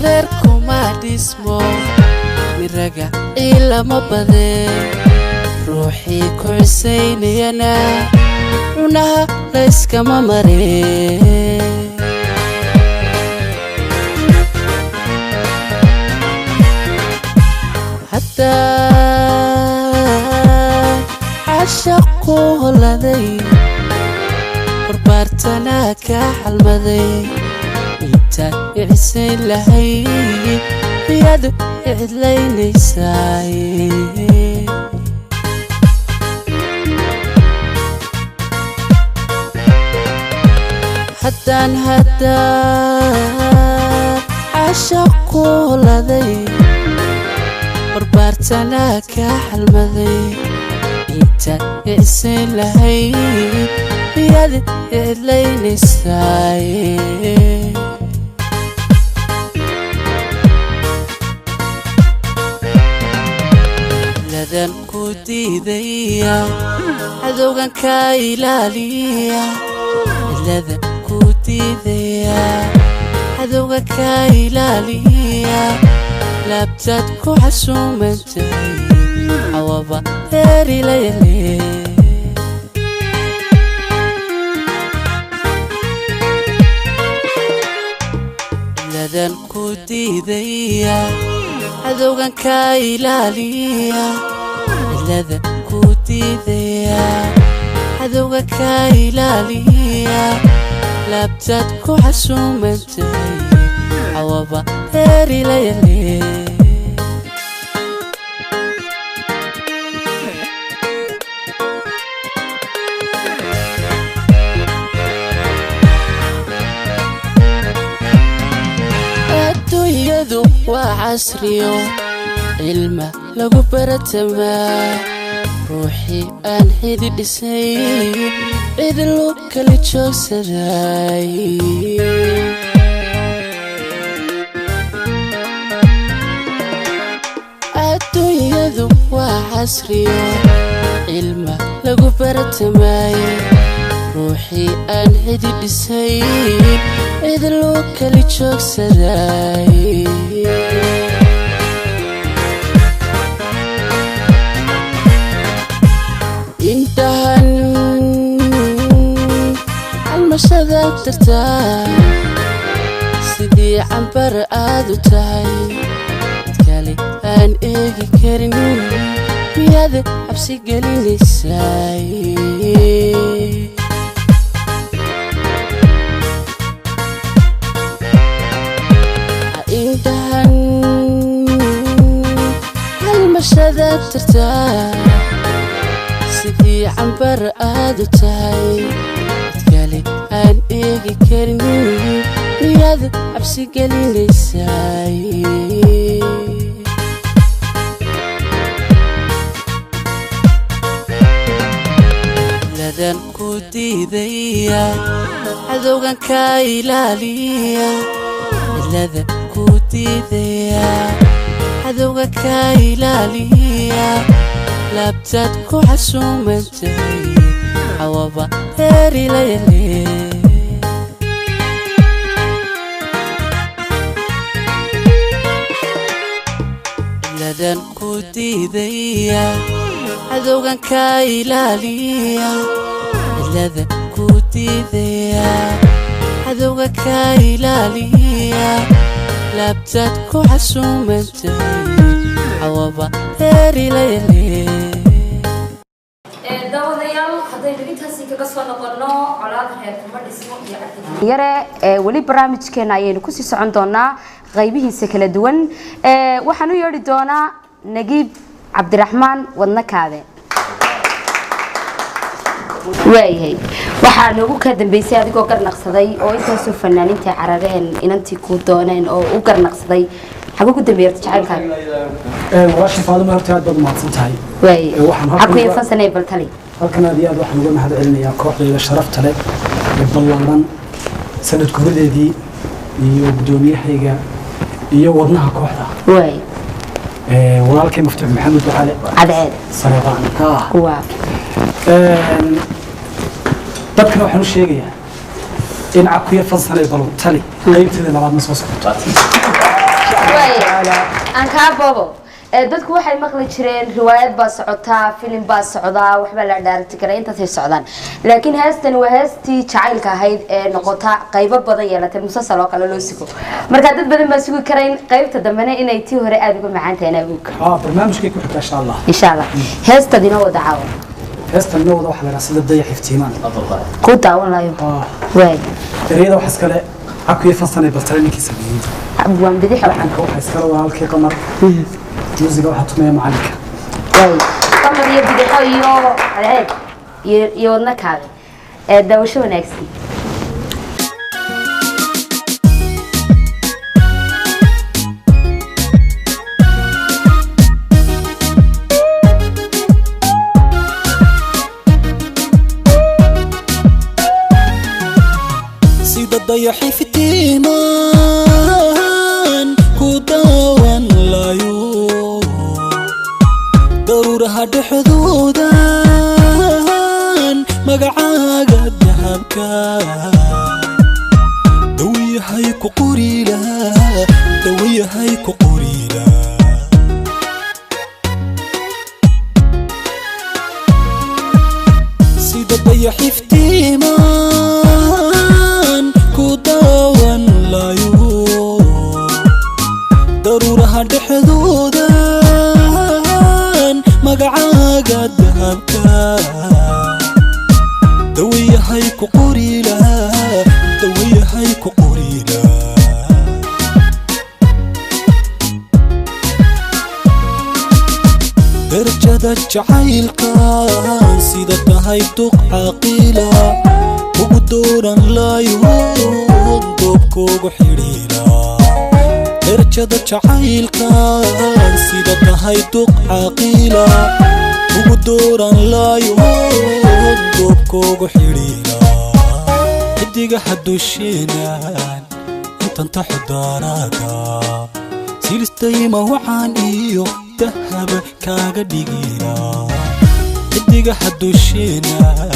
reer kuma dhismo miraga ilama bade ruuxii ku xisaynayana cunaha la iskama mare hatta عشقو لدي بربارتنا كحلمدي انت يحسن لهي بيد يعدليني ساي حتى عشقو لدي بربارتنا كحلمدي انت يحسن لهي بيد يعدليني ساي لذن كودي ذيا عذوغا كايلاليا لذن كودي ذيا عذوغا كايلاليا لابتدكو حسومتي عوابا داري ليلي لذن كودي ذيا عذوغا كايلاليا لذن كودي ذيا عذوغا كايلاليا لابتدكو حسومتي عوابا داري ليلي وعصريو علمه لغو برتما روحي aan xidid dhisay cid loo kala joogsaday adduunyadu waa casriyo ilma lagu bartamay ruuxi aan xidid dhisay cid loo kala joogsaday المشهد ترتاح سيدي عنبر آدو تاي تكالي أن إيجي كرين بيادة عبسي قليني ساي عندهن المشهد ترتاح سيدي عنبر آدو تاي aan eegi karin riyada cabsi gelinaysay ladan ku diidaya cadowgan ka ilaaliya ladan ku diidaya cadowga ka ilaaliya labtad ku xasuumantay عوابا داري ليلي لذن كودي ذيا عذوغا كايلاليا لذن كودي ذيا عذوغا كايلاليا لابتدكو حسومتي عوابا داري ليلي yare wali barnaamijkeena ayaynu ku sii socon doonaa qaybihiisa kala duwan waxaan u yeeri doonaa Nagiib Cabdiraxmaan Wadnakaade waayahay waxaan ugu ka dambeysay adigoo garnaqsaday oo intaas oo fanaaninta carareen inantii ku dooneen oo u garnaqsaday xagu ku dambeeyay jacaylkaaga walaasha Faadimo horta aad baad u mahadsantahay waxaan xaqiiqo fasanay baltali halkan aad iyo aad waxaan uga mahad celinayaa kooxdayda sharafta leh ee ballaaran sanad gudadeedii iyo gudoomiyahayga iyo wadnaha kooxda walaalkay Mufti Maxamed Wacale cadceed sareebaan dadkana waxaan u sheegayaa in cabku iyo fasanay baltali qaybteeda labaad ma soo socoto aan kaa boobo dadku waxay maqli jireen riwaayad baa socotaa filim baa socdaa waxba la dhaarti kara intaasay socdaan laakiin heestan waa heestii jacaylka ahayd ee noqota qaybo badan yeelatay musalsal oo kale loo sigo marka dad badan baa sugi karayn qaybta dambena inay tii hore aad uga macaan tahay abuuk barnaamijkay ku xigta insha Allah heestan inoo wada caawa heestan inoo wada wax laga sida dayax iftiimaan ku daawan lahayo way ereyada wax iskale عكوي فصلني بطلني كيسمين أبوان بديح وحنك وحسكر وهالكي قمر موسيقى وحطمية معلك قمر يبديح يو العيد يودنك هذا ده وشو ناكسي ضيحي في التيمان كوداوان لايو ضرورها دحدودان مقعاقا دحبكا دوي هايكو قريلا دوي هايكو قريلا سيدة ضيحي في التيمان كوداوان لايو ضرورها دحدودان مقعاقا دهبكا دوية هايكو قريلا دوية هايكو قريلا درجة جعيلكا سيدة هايدوق عقيلة وقدورا لايو دوبكوغو حريلا درجة جعيلكا سيدة هايدوق عقيلة وقدورا لايو دوبكوغو حريلا اديقا حدو الشينان انت حدارادا سيلستيما وعان ايو دهب كاغا ديقيلا اديقا حدو الشينان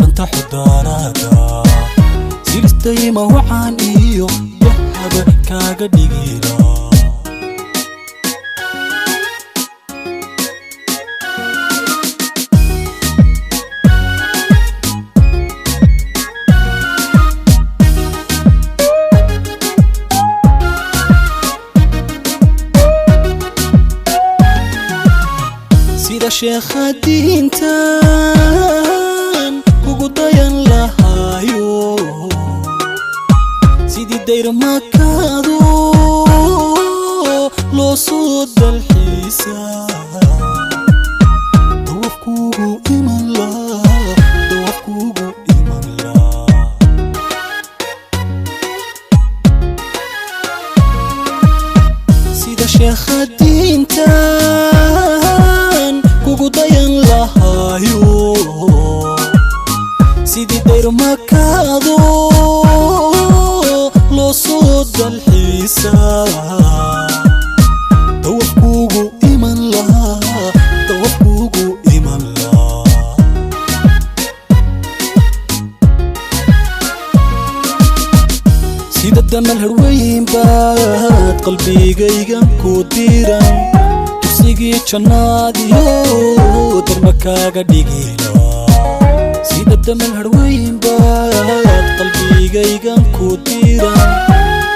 انت حدارادا سيلستيما وعان ايو دهب كاغا ديقيلا سيدا شيخ دينتان كوكودايان لهايو سيدي داير مكادو لو صود الحساب دوفكوغو إيمان لا دوفكوغو إيمان لا سيدا شيخ دينتان كوكودايان لهايو سيدي داير مكادو لو صود الحساب دوفكوغو إيمان لا دوفكوغو إيمان لا سيدة الدم الهروين باد قلبي قيقان كوديران تسيقي جناديو درمكاقا ديقيلا سيدة الدم الهروين باد قلبي قيقان كوديران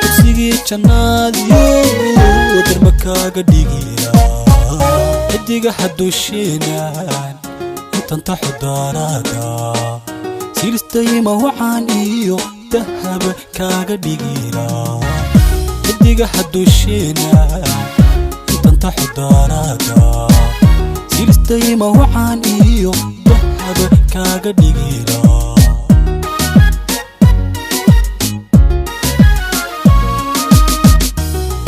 تسيقي جناديو درمكاقا ديقيلا اديقا حدو الشينان انت حدارادا سيلستيما وعان ايو دهب كاغا ديقيلا اديقا حدو الشينان انت حدارادا سيلستيما وعان ايو دهب كاغا ديقيلا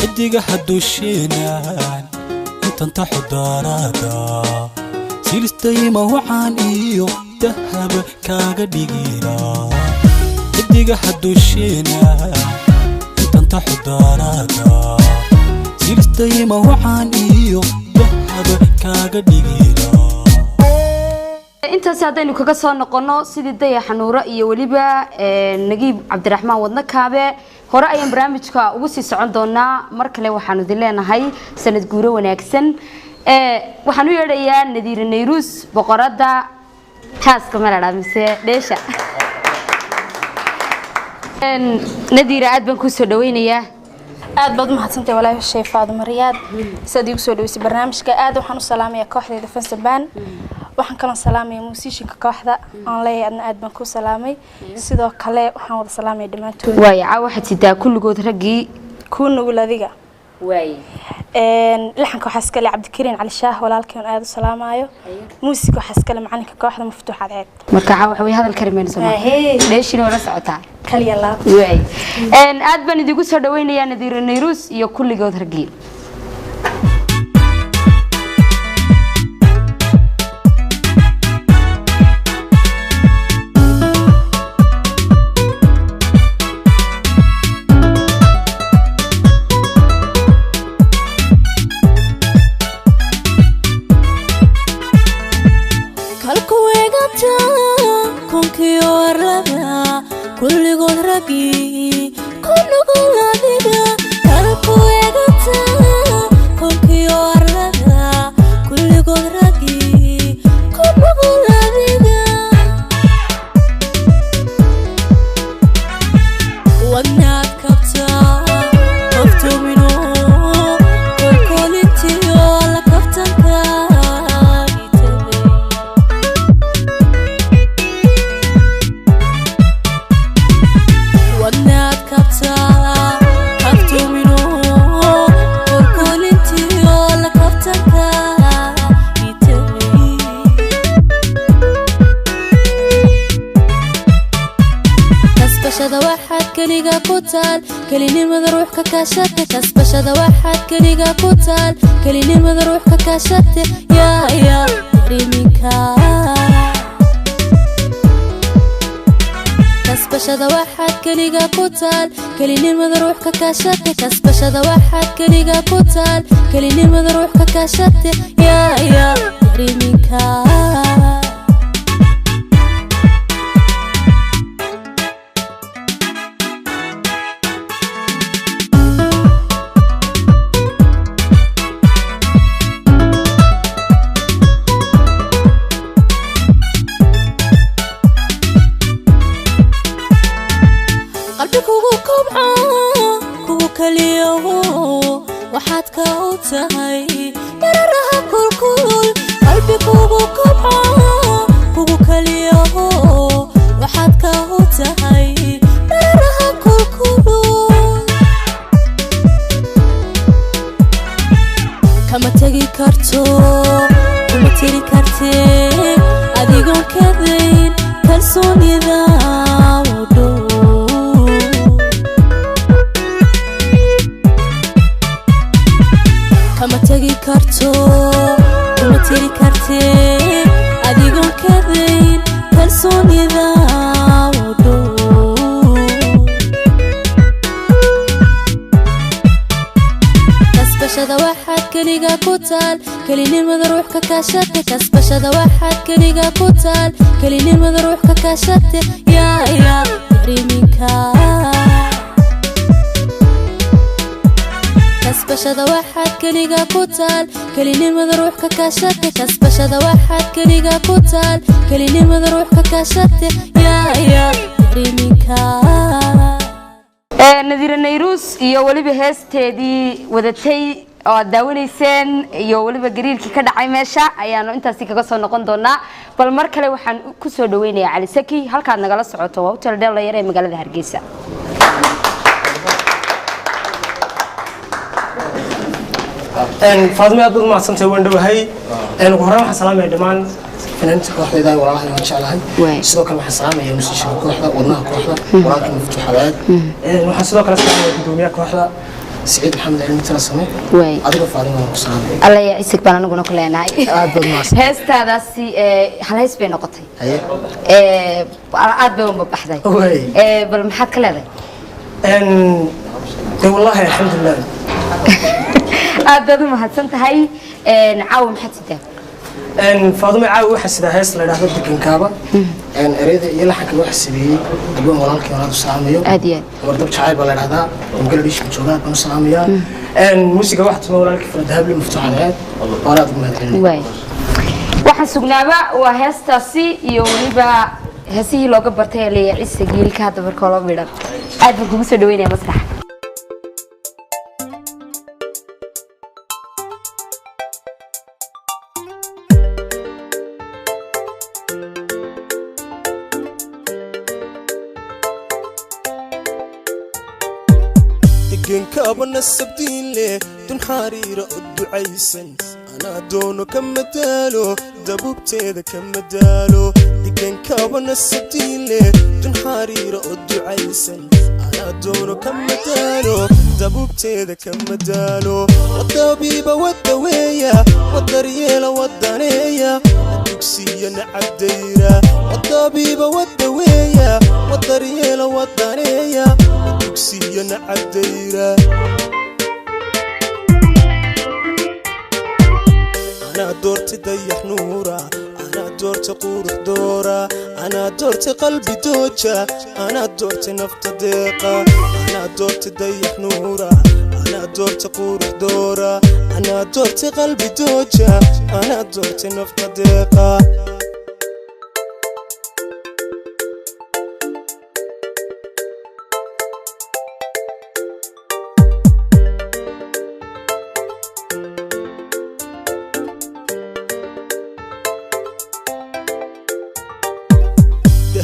اديقا حدو الشينان انت حدارادا سيلستيما وعان ايو دهب كاغا ديقيلا اديقا حدو الشينان انت حدارادا سيلستيما وعان ايو دهب كاغا ديقيلا intaas haddaynu kaga soo noqono sidii Dayaxa Nuuro iyo waliba Nagiib Cabdiraxmaan Wadna Kaabe hore ayaan barnaamijka ugu sii socon doonaa mar kale waxaanu idin leenahay sanad guuro wanaagsan waxaan u yeedhayaa Nadiire Nayrus boqorada xaaska malada mise dheesha Nadiire aad baan ku soo dhaweynayaa aad baad mahadsantahay walaahi Sheekh Faadimo Riyaad sidii soo dhaweysay barnaamijka aad waxaan u salaamayaa kooxdeeda Fansaban waxaan kala salaamay muusiishinka kooxda aan leeyahay aad baan ku salaamay sidoo kale waxaan wada salaamay dhamaantood waaya waxaad sidaa kulligood ragii ku nugul adiga waaya laxanka waxa iska leh Cabdikariin Cali Shaah walaalkeen aad u salaamayo muusiga waxa iska leh macalinka kooxda Maftuuxad Ceed marka waxa way hadal karimeen Soomaaliya dheeshina wala socotaa kaliya laab waay aad baan idigu soo dhaweynayaa Nadiire Nayrus iyo kulligood ragii كليني روح ككاشت كسبشة واحد كليجا كوتال كليني روح ككاشت يا ريميكا كسبشة واحد كليجا كوتال كليني روح ككاشت كسبشة واحد كليجا كوتال كليني روح ككاشت يا ريميكا كسبشة واحد كليجا كوتال كليني روح ككاشت يا ريميكا كسبشة واحد كليجا كوتال كليني روح ككاشت كسبشة واحد كليجا كوتال كليني روح ككاشت يا ريميكا Nadiire Nayrus iyo waliba heesteedii wadatay oo daawaneyseen iyo waliba gariirkii ka dhacay meesha ayaanu intaasi kaga soo noqon doonaa bal mar kale waxaan ku soo dhaweynayaa Cali Saki halkaad nagala socoto waa hotel Dhelayar ee magaalada Hargeysa Faadimo aad baad mahadsantahay waan dhawahay ugu horreyn waxaan salaamayaa dhammaan fanaaniinta kooxda walaalahay waan jeclahay sidoo kale waxaan salaamayaa musiishinka kooxda wadnaha kooxda walaalka Maftuuxad waxaan sidoo kale salaamayaa gudoomiyaha kooxda سعيد محمد علي مترسمي أدرك فاضي وسلام الله يعيسك بنا نقول كلنا هسه هذا سي هل هيس بين نقطة عاد بهم بحذي بالمحط كله والله الحمد لله عاد ما حسنت هاي نعاوم حتى فاطمة عاوي حسيت هاس لا راح تدكن كابا أريد يلا حكي واحد سبيه أقول مولانك يا ولاد السلامية أديان وردب شعيب ولا هذا وقال ليش مشوقات بنو السلامية موسيقى واحد مولانك في الذهب لي مفتوح على ولاد المهدي واي waxaan sugnaaba waa heestaasi iyo waliba heesihii looga bartay ee ciise geelka hadda marka loo midhan aad baan kugu soo dhaweynaya masrax دقن كابنا السبتين ليه دون حريرة الدعيسن أنا دونو كم مدالو دبوبتيدا كم مدالو دقن كابنا السبتين ليه دون حريرة الدعيسن أنا دونو كم مدالو دبوبتيدا كم مدالو والطبيبة والدوية والدريالة والدانية الدكسية نعب دايرة والطبيبة والدوية والدريالة والدانية الدكسية نعب دايرة أنا دورت ضيح نورا أنا دورت قورح دورا أنا دورت قلبي دوجة أنا دورت نفط ديقة أنا دورت ضيح نورا أنا دورت قورح دورا أنا دورت قلبي دوجة أنا دورت نفط ديقة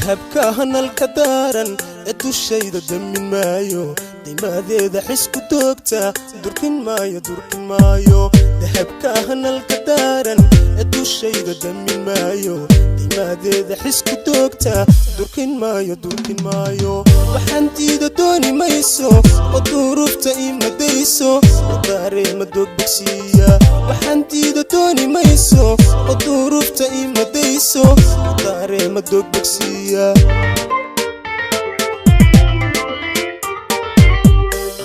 هبكاهن الكدارن ادو الشيدة دمين مايو ديما ذيذا حسكو دوكتا دركن مايو دركن مايو هبكاهن الكدارن ادو الشيدة دمين مايو ديما ذيذا حسكو دوكتا دركن مايو دركن مايو وحنتي دا دوني مايسو والظروف تايما دايسو وداري مدوك بكسية وحنتي دا دوني مايسو والظروف تايما دايسو وداري مدوك بكسية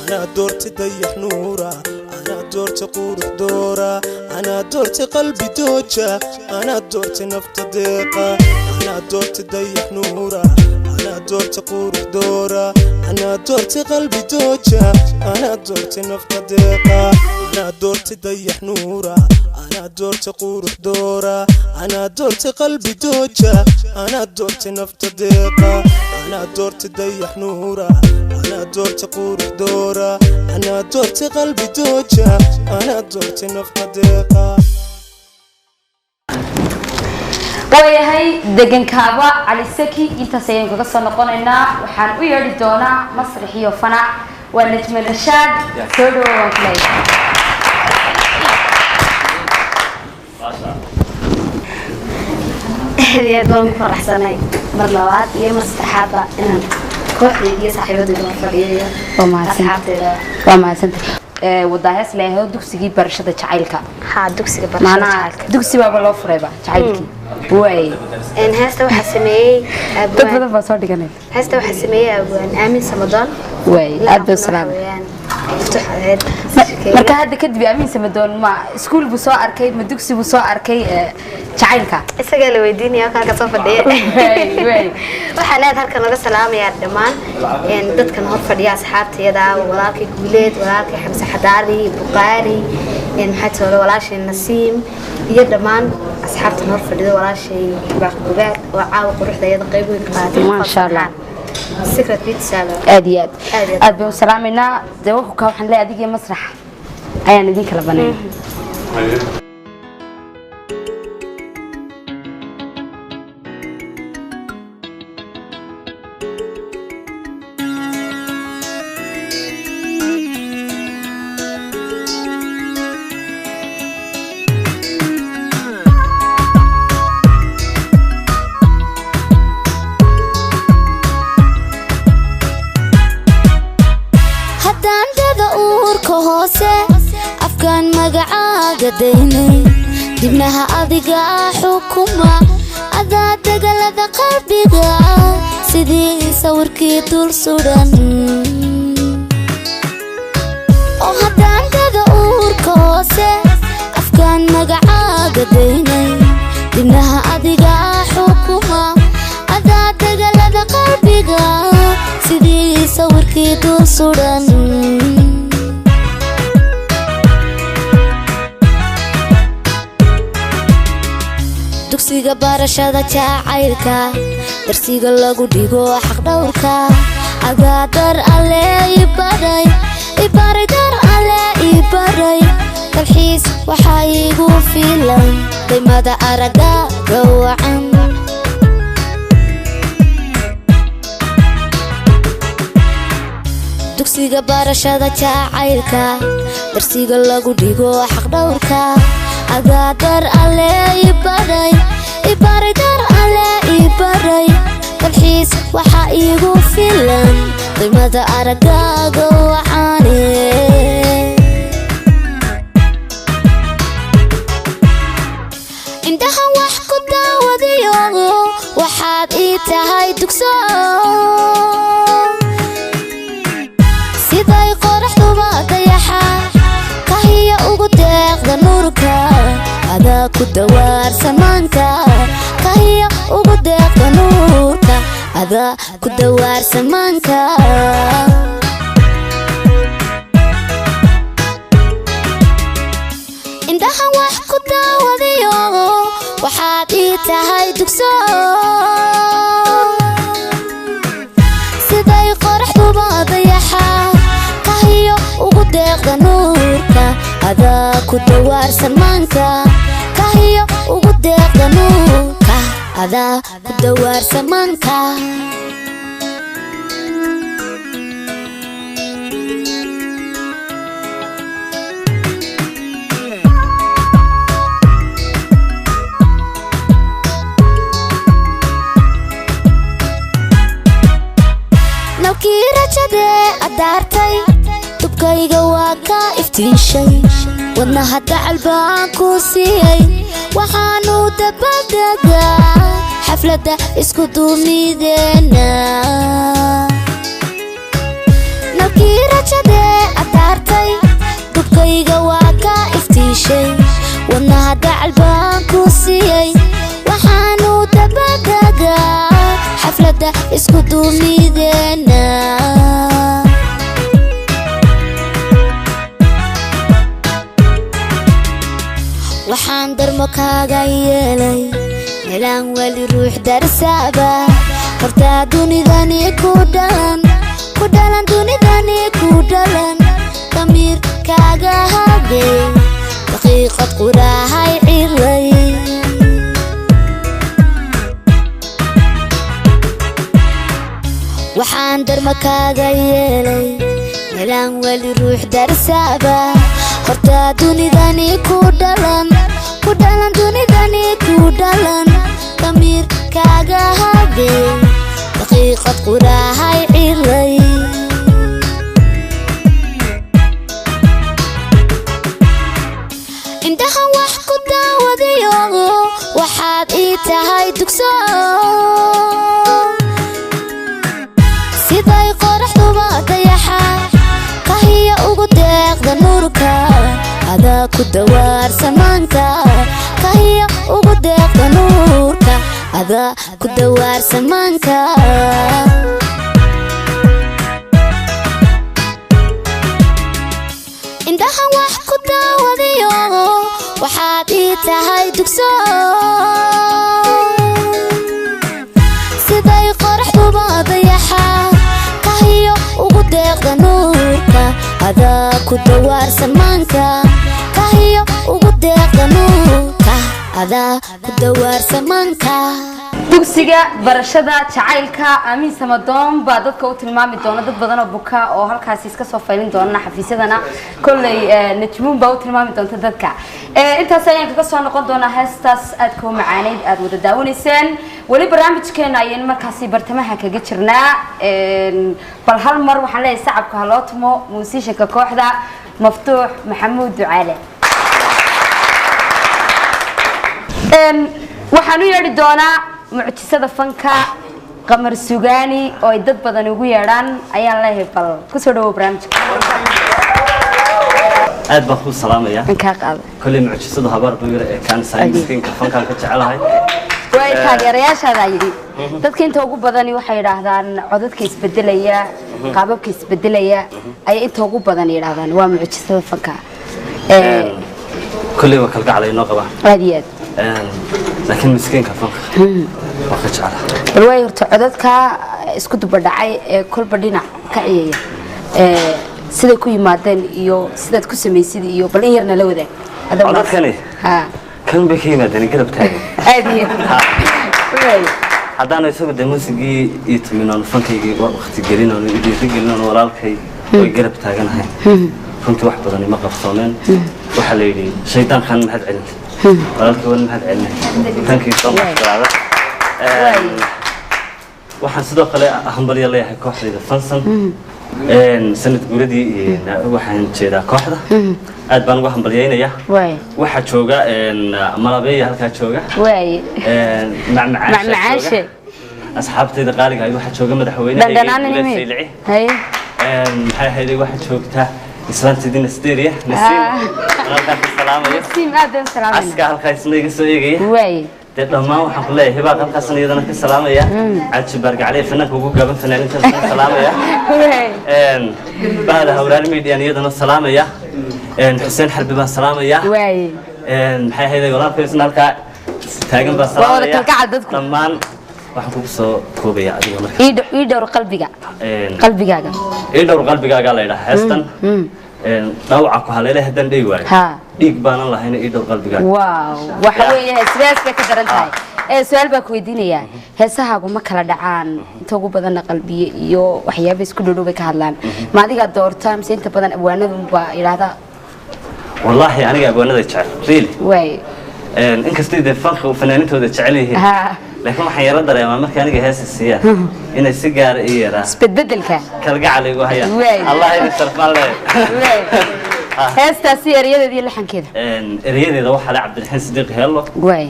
أنا دورت ضيح نورا أنا دورت قورح دورا أنا دورت قلبي دوجة أنا دورت نفط ديقة أنا دورت ضيح نورا أنا دورت قورح دورا أنا دورت قلبي دوجة أنا دورت نفط ديقة أنا دورت ضيح نورا أنا دورت قورح دورا أنا دورت قلبي دوجة أنا دورت نفط ديقة أنا دورت ضيح نورا أنا دورت قورح دورا أنا دورت قلبي دوجة أنا دورت نفط ديقة وياهي دقن كابا على السكي انت سينك قصة نقوننا وحان ويردي دونا مسرحي وفنا ونجم الرشاد سودو وانكلي هذه دوم فرح سنة مرلوات هي مسرحات إن كوحدي هي صاحبة الفريق وما سنت وداهس له دكسي برشة جعلك ها دكسي برشة جعلك دكسي بابا لو فريبا جعلك واي إن هسه وحسمي تبغى بصورتي كنت هسه وحسمي أبوان آمين سمدان واي عبد السلام marka hadda kadib aamin samadoon ma iskuul buu soo arkay ma dugsi buu soo arkay jacaylka isaga la weydiinaya halka soo fadhiya waxaan aad halkan laga salaamayaa dhamaan dadkan hor fadhiya asxaabtayada walaalkay guuleed walaalkay xamse xadaari buqaari maxaa tolo walaashay nasiim iyo dhamaan asxaabtan hor fadhida walaashay baaqbugaad oo caawa quruxdeeda qayb weyn ka qaatay ma sha Allah secret bit saga aadiyad aad baan salaamina dawku ka waxaan leeyahay adiga masrax ayaan idin kala banay dibnaha adiga xukuma adaa dagalada qalbiga sidii sawirkii dul sudan oo haddaan dada uurka hoose afkaan magacaaga daynay dinaha adiga xukuma adaa dagalada qalbiga sidii sawirkii dul suran dugsiga barashada jacaylka darsiga lagu dhigo xaq dhowrka adaa dar alle ibaray dar alle ibaray dalxiis waxaa igu filan qiimada araga gawacan dugsiga barashada jacaylka darsiga lagu dhigo xaq dhowrka adaa dar alle ibaray dar alle ibaray dalxiis waxaa igu filan qiimada aragaaga waxaane indhaha wax ku daawadayo waxaad ii tahay dugso siday qoraxduba dayaxa kahiya ugu deeqda nuurka adaa ku dawaarsamaanka kahiya ugu deeqda nuurka adaa ku dawaarsamaanka indhaha wax ku daawadayo waxaad ii tahay dugso siday qoraxduba dayaxa kahiyo ugu deeqda nuurka adaa ku dawaarsamaanka kahiyo ugu deeqda nuurka adaa ku dawaarsamaanka nalkii rajadee adaartay dubkayga waa ka iftiishay wadnaha dacal baan ku siiyey waxaanu dabadegaa xafladda isku duumideena nalkii rajadee adaartay dubkayga waa ka iftiishay wadnaha dacal baan ku siiyey waxaanu dabadegaa xafladda isku duumideena waxaan darmo kaaga yeelay meelaan weli ruux darsaaba hortaa dunidani ku dhalan dunidani ku dhalan damiir kaaga hadee daqiiqad qurahay cilay waxaan darmo kaaga yeelay meelaan weli ruux darsaaba hortaa dunidani ku dhalan dunidani ku dhalan damiir kaaga hadee daqiiqad qurahay cilay indhaha wax ku daawadayo waxaad ii tahay dugso siday qoraxduba dayaxa kahiya ugu deeqda nuurka adaa ku dawaarsamaanka kahiya ugu deeqda nuurka adaa ku dawaarsamaanka indhaha wax ku daawadayo waxaad ii tahay dugso siday qoraxduba dayaxa kahiyo ugu deeqda nuurka adaa ku dawaarsamaanka kahiyo ugu deeqda nuurka adaa ku dawaarsamaanka dugsiga barashada jacaylka aamin samadoon baa dadka u tilmaami doona dad badan oo buka oo halkaas iska soo faylin doona xafiisyadana kolley najmuun baa u tilmaami doonta dadka intaas ayaan kaga soo noqon doonaa heestaas aad ka macaaneyd aad wada daawanayseen weli barnaamijkeena ayaan markaasi bartamaha kaga jirnaa bal hal mar waxaan leeyahay sacabka ha loo tumo muusiishanka kooxda maftuux maxamuud ducaale waxaan u yeedhi doonaa mucjisada fanka qamar sugaani oo ay dad badan ugu yeedhaan ayaan leeyahay bal ku soo dhawow barnaamijka aad baan ku salaamaya ka qaad kulli mucjisada habar buyir ee kan sayniska fanka ka jecelahay way taageerayaashaada yiri dadka inta ugu badan waxay yiraahdaan codadka isbedelaya qaababka isbedelaya ay inta ugu badan yiraahdaan waa mucjisada fanka kulli waa kala gaclay noo qaba aadiyad laakiin miskiinka fanka waa ka jecelahay way horta codadka isku duba dhacay ee kulba dhinac ka ciyaya sida ku yimaadeen iyo sidaad ku sameeysid iyo bal in yarna la wadaag codadkani ha kan bay ka yimaadeen garab taagan aadiyad haddaan isagu de muusigii iyo tuminaan fankaygii waqti gelinoon iyo dhiirigelinoon walaalkay way garab taaganahay runtii wax badan ima qabsoomeen waxaa la yidhi shaydaankan mahad celin walaalkay wan mahad celin tankii soo maxdaraada waxaan sidoo kale hambalyo leeyahay kooxdayda fansan sanad guuradii waxaan jeedaa kooxda aad baan uga hambalyaynayaa waxaa jooga malabeeya halkaa jooga macmacaanshe asxaabtayda qaaliga ah waxaa jooga madaxweynaha saylici maxay ahayd waxaa joogta islaanta dinasteria halkaa ka salaamaya aska halkaa isna iga soo eegaya dee dhammaan waxaan ku leeyahay hibaaq halkaasna iyadana ka salaamaya caji baargacley fanaanka ugu gaaban fanaanintaas ka salaamaya bahda hawraari median iyadana salaamaya xuseen xarbi baan salaamaya maxay ahayd walaalkaysna halkaa taagan baan salaamaya dhammaan waxaan kugu soo koobaya adiga marka ii dhowr qalbigaaga la yidhaha heestan dhaawaca ku haleelay haddaan dhigi waayo dhiig baanan lahayna ii dhowr qalbigaaga waaw waxa weeye sidaas bay ka daran tahay su'aal baa ku weydiinaya heesahaagu ma kala dhacaan inta ugu badanna qalbiye iyo waxyaabo isku dhow bay ka hadlaan ma adiga doortaa mise inta badan abwaanadu baa yiraahdaa wallaahi aniga abwaanada jecel really way inkastoo de fanka fanaanintooda jecel yihiin laakiin waxaan yara dareemaa marka aniga heesa siiyaan inay si gaar ii yaraa isbedbedelka kalgacal igu hayaan allah ina sharfaan leeyahay heestaasi erayadeeda iyo laxankeeda erayadeeda waxaa le cabdiraxiin sidiiq heello way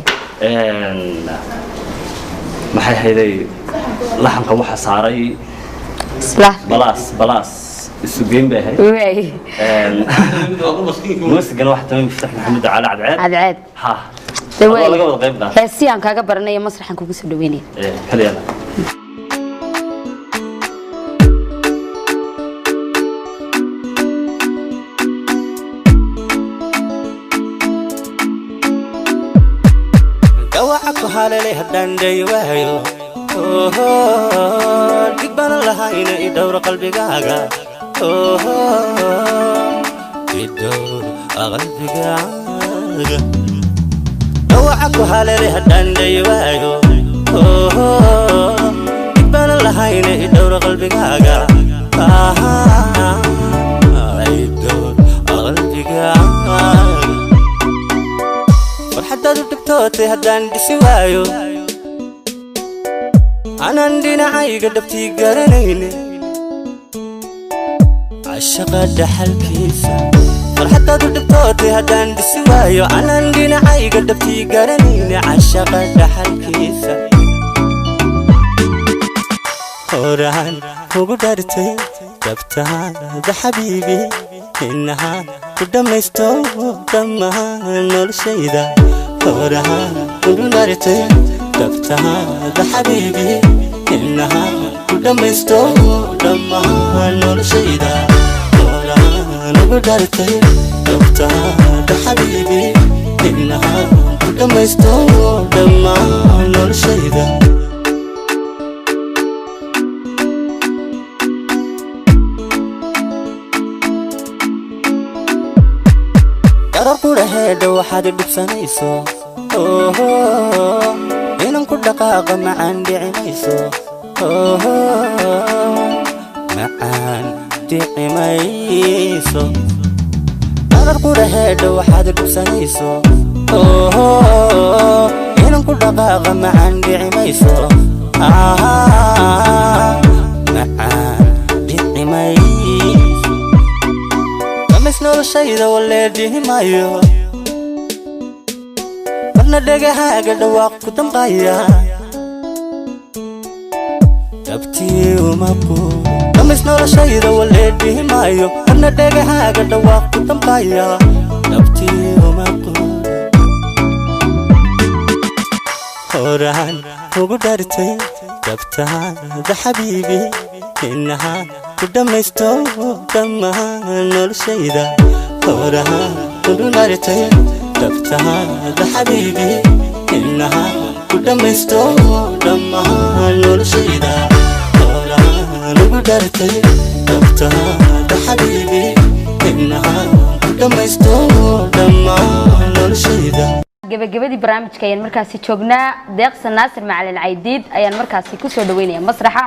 maxay hayday laxanka waxa saaray balaas isu geyn bay ahayd muusigana waxa tamay miftax maxamed cali cadceed ha laga wada qayb qaatay heesii aan kaaga baranay masraxan kugu soo dhaweynay kaliya dawaca halale haddaan day waayo dhig bana lahayna i dhowr qalbigaaga i dhowr qalbigaaga dawaca halale haddaan day waayo dhig bana lahayna i dhowr qalbigaaga i dhowr qalbigaaga farxadaadu dhibtootay haddaan dhisi waayo anaan dhinacayga dhabtii garanayne cashaqa dhaxalkiisa farxadaadu dhibtootay haddaan dhisi waayo anaan dhinacayga dhabtii garanayne cashaqa dhaxalkiisa horaan ugu dhartay dabtaada xabiibi innahaan ku dhammaysto dhammaan noloshayda horaan ugu dhartay dabtaada xabiibi innahaan ku dhammaysto dhammaan noloshayda horaan ugu dhartay dabtaada xabiibi innahaan ku dhammaysto dhammaan noloshayda quraheeda waxaad dhibsanayso inan ku dhaqaaqa macaan dhicimayso macaan dhicimayso qarar quraheeda waxaad dhibsanayso inan ku dhaqaaqa macaan dhicimayso macaan dhicimayso noloshayda waleedhihi maayo marna dhegahaaga dhawaaq ku damqaya dabtii uma quuro dhamays noloshayda waleedhihi maayo ana dhegahaaga dhawaaq ku dambaya nabtii uma quura horaan ugu dhartay dabtaada xabiibi inaha ku dhamaysto dhammaan noloshayda horaan ugu dhartay dabtaada xabiibi inaha ku dhamaysto dhammaan noloshayda horaan ugu dhartay dabtaada xabiibi inaha ku dhamaysto dhammaan noloshayda gabagabadii barnaamijka ayaan markaasi joognaa deeqsan naasir macalin caydiid ayaan markaasi ku soo dhaweynaya masraxa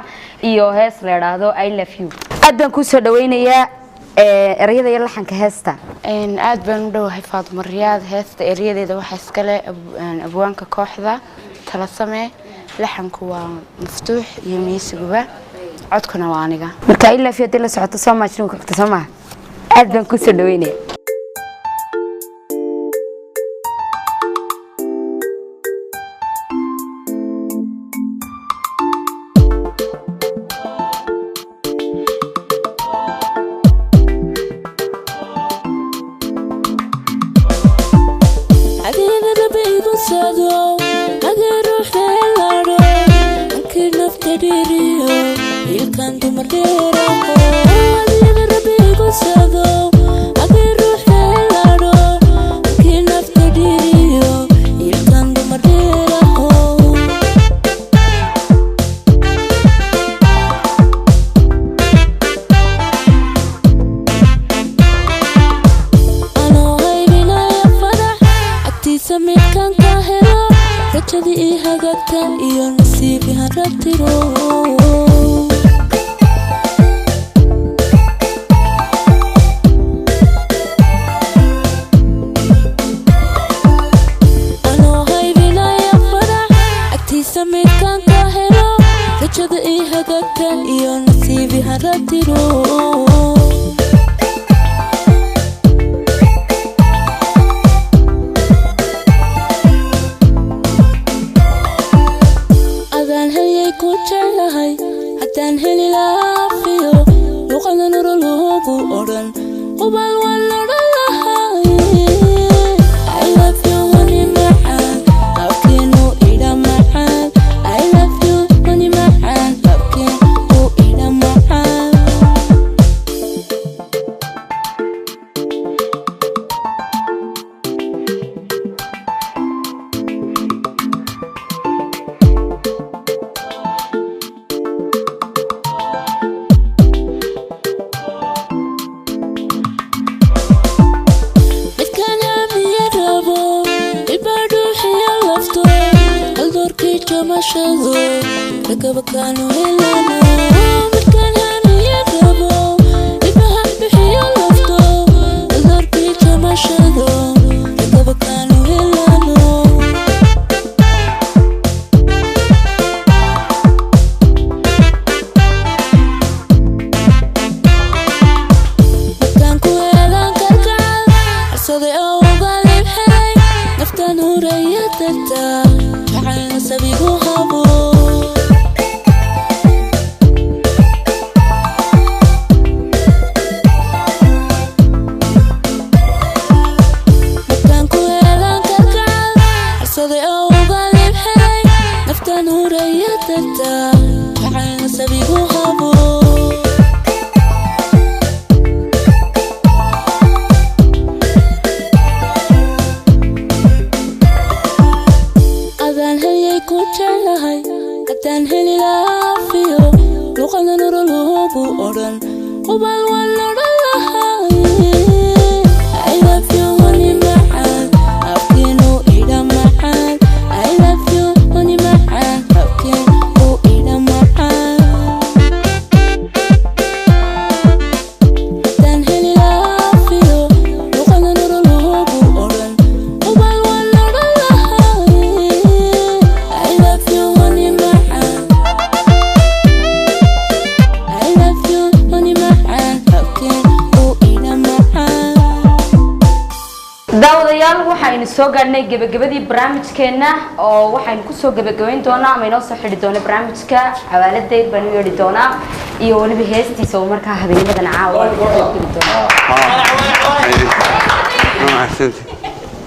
iyo hees la yiraahdo I love you aad baan ku soo dhaweynayaa erayada iyo laxanka heesta aad baan u dhawahay Faatimo Riyaad heesta erayadeeda waxa iska leh abwaanka kooxda tala samee laxanku waa maftuux iyo miisiguba codkuna waa aniga marka I love you la socoto soo maajin ku xigta Soomaa aad baan ku soo dhaweynayaa soo gaadhnay gabagabadii barnaamijkeena oo waxaan ku soo gabagabayn doonaa ama inoo soo xidhi doona barnaamijka xawaaladdeed baan u yeedhi doonaa iyo waliba heestiisa oo markaa habeenadan caawa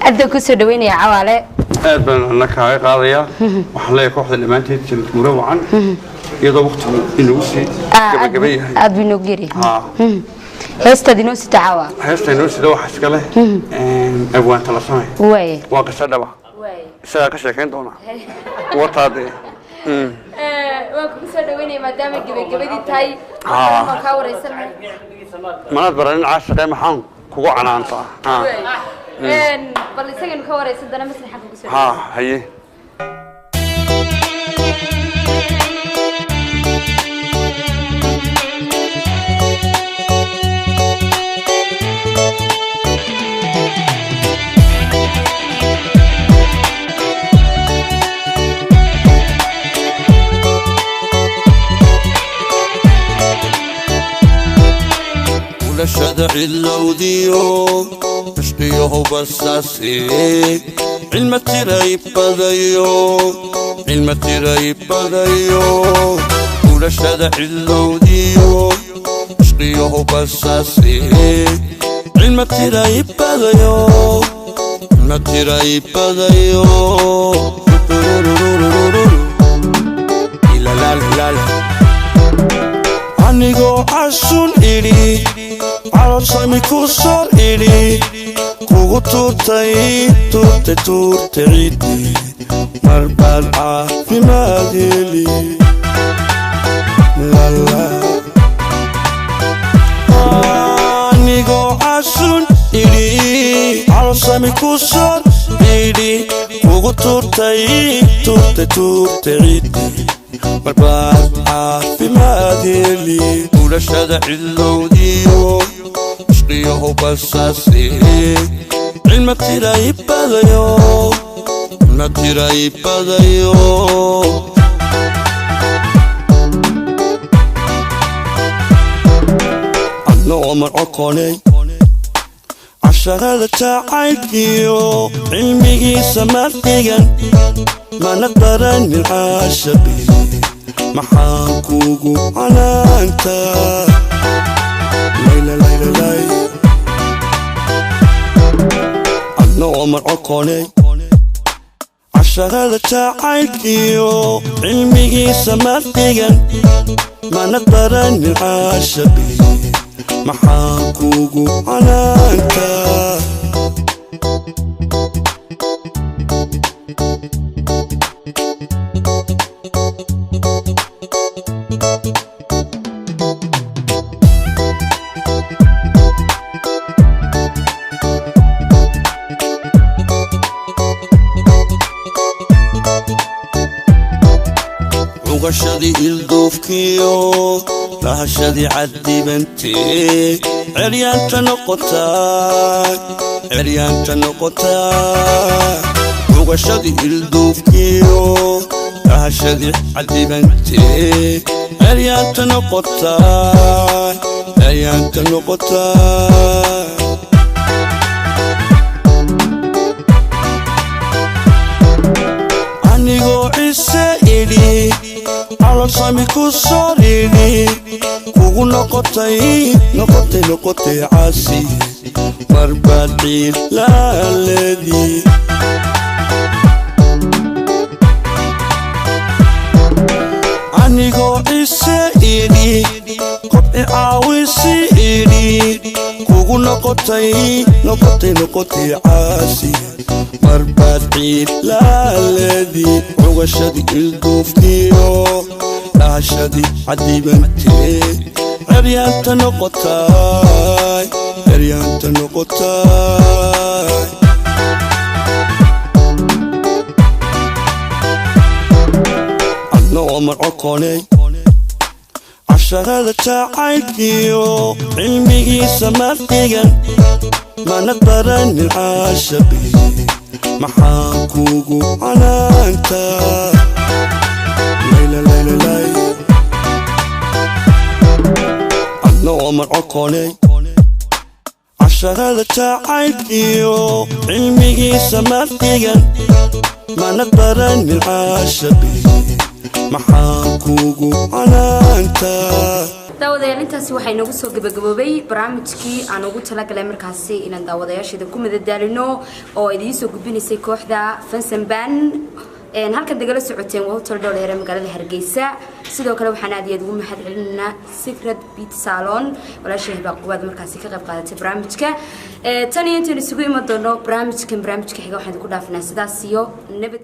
أنت كسر دويني يا عوالة. أدبن أنك هاي قاضية وحلا يكوح الإمانتي تمروعا يضرب وقت النوسي قبل أدبن نوجري. هستا دينوسي تعاوا. هستا دينوسي ده حسكله أبوان ثلاثة. وين. واقع دبا. وين. ساق شكل دونا. وطادي. وكسر دويني مدام قبل دي تاي. ما كاور يسمع. ما نبرن عشرة محن كوع عنانتا. بل سجن كوري سدنا مثل حق بسوي. هي. ولا شدع اللوديو عشقيه بساسي علم الترايب بدايو ولا شدع اللوديو عشقيه بساسي علم الترايب بدايو لا لا لا لا anigo asun iri عروسامي كسر إلي كوغو تورتي عيدي مربع في ماديلي لا لا نيغو عسون إلي عروسامي كسر إلي كوغو تورتي عيدي مربع في ماديلي ولا شدع اللوديو عشقيه بساسي علم الترايب بدايو أنا عمر عقاني عشرة تعايديو علمي سماتيغن ما نقدرن العاشقين محاكوكو على أنت ليلى أنا عمر عقاني عشرة تعايديو علمي سماتيغن ما نقدرن العاشقين محاكوكو على أنت عقشدي الدوفكيو لهشدي عدي بنتي عريان تنقطاك عقشدي الدوفكيو لهشدي عدي بنتي عريان تنقطاك أنيغو عيسى عروسامي كسر إلي كوغو نقطي عاسي مربعي لا الذي أنيغو عيسى إلي قطع عاوسي إلي كوغو نقطي عاسي مربعي لا الذي عقشدي الدوفكيو لهشدي عدي بنتي عريان تنقطاي أنا عمر عقاني عشرة تعايديو علمي سماتيغن ما نقدرن العاشقين محاكوكو على أنت ليلى أنا عمر عقاني عشرة تعايديو علمي سماتيغن ما نقدرن العاشقين محاكوكو على أنت daawadayaal intaasi waxay nagu soo gabagaboobay barnaamijkii aan ugu talagalay markaasi inaan daawadayaasheeda ku madadaalino oo idiin soo gudbinaysay kooxda Fansanban halkan dagala socoteen waa hotel dhoweere magaalada Hargeysa sidoo kale waxaan aad iyo aad ugu mahadcelinaynaa Secret Beat Salon walaashay baqwaad markaasi ka qayb qaadatay barnaamijka tan iyo intaan isugu iman doono barnaamijka xiga waxaan ku dhaafinaa sidaas iyo nabad